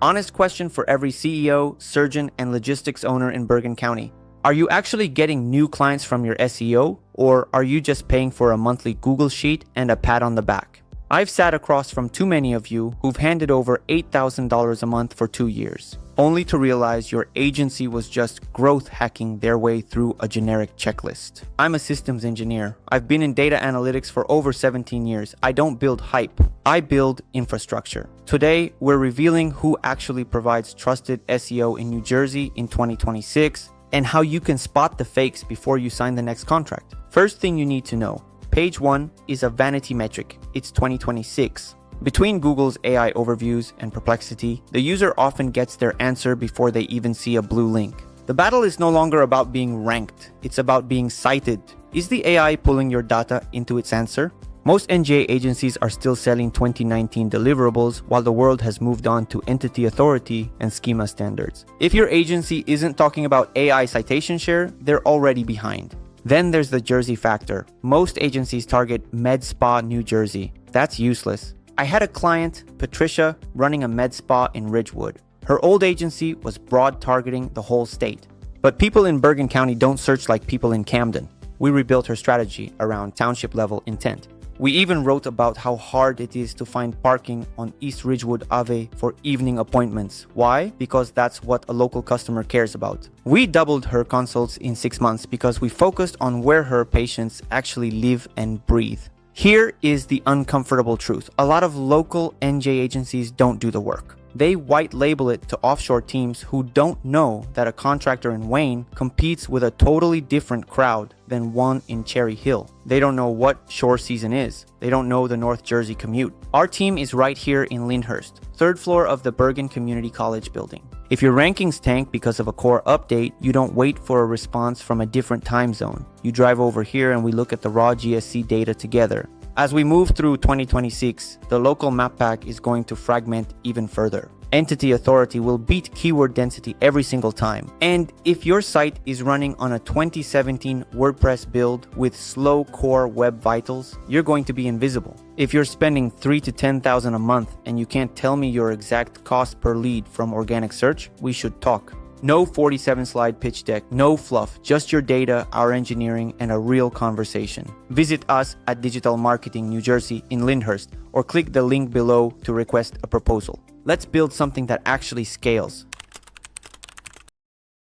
Honest question for every CEO, surgeon, and logistics owner in Bergen County. Are you actually getting new clients from your SEO, or are you just paying for a monthly Google sheet and a pat on the back? I've sat across from too many of you who've handed over $8,000 a month for 2 years, only to realize your agency was just growth hacking their way through a generic checklist. I'm a systems engineer. I've been in data analytics for over 17 years. I don't build hype. I build infrastructure. Today, we're revealing who actually provides trusted SEO in New Jersey in 2026 and how you can spot the fakes before you sign the next contract. First thing you need to know, page 1 is a vanity metric. It's 2026. Between Google's AI overviews and Perplexity, the user often gets their answer before they even see a blue link. The battle is no longer about being ranked. It's about being cited. Is the AI pulling your data into its answer? Most NJ agencies are still selling 2019 deliverables while the world has moved on to entity authority and schema standards. If your agency isn't talking about AI citation share, they're already behind. Then there's the Jersey factor. Most agencies target med spa New Jersey. That's useless. I had a client, Patricia, running a med spa in Ridgewood. Her old agency was broad targeting the whole state. But people in Bergen County don't search like people in Camden. We rebuilt her strategy around township-level intent. We even wrote about how hard it is to find parking on East Ridgewood Ave for evening appointments. Why? Because that's what a local customer cares about. We doubled her consults in 6 months because we focused on where her patients actually live and breathe. Here is the uncomfortable truth. A lot of local NJ agencies don't do the work. They white label it to offshore teams who don't know that a contractor in Wayne competes with a totally different crowd than one in Cherry Hill. They don't know what shore season is. They don't know the North Jersey commute. Our team is right here in Lyndhurst, 3rd floor of the Bergen Community College building. If your rankings tank because of a core update, you don't wait for a response from a different time zone. You drive over here and we look at the raw GSC data together. As we move through 2026, the local map pack is going to fragment even further. Entity authority will beat keyword density every single time. And if your site is running on a 2017 WordPress build with slow core web vitals, you're going to be invisible. If you're spending $3,000 to $10,000 a month and you can't tell me your exact cost per lead from organic search, we should talk. No 47-slide pitch deck, no fluff, just your data, our engineering, and a real conversation. Visit us at Digital Marketing New Jersey in Lyndhurst or click the link below to request a proposal. Let's build something that actually scales.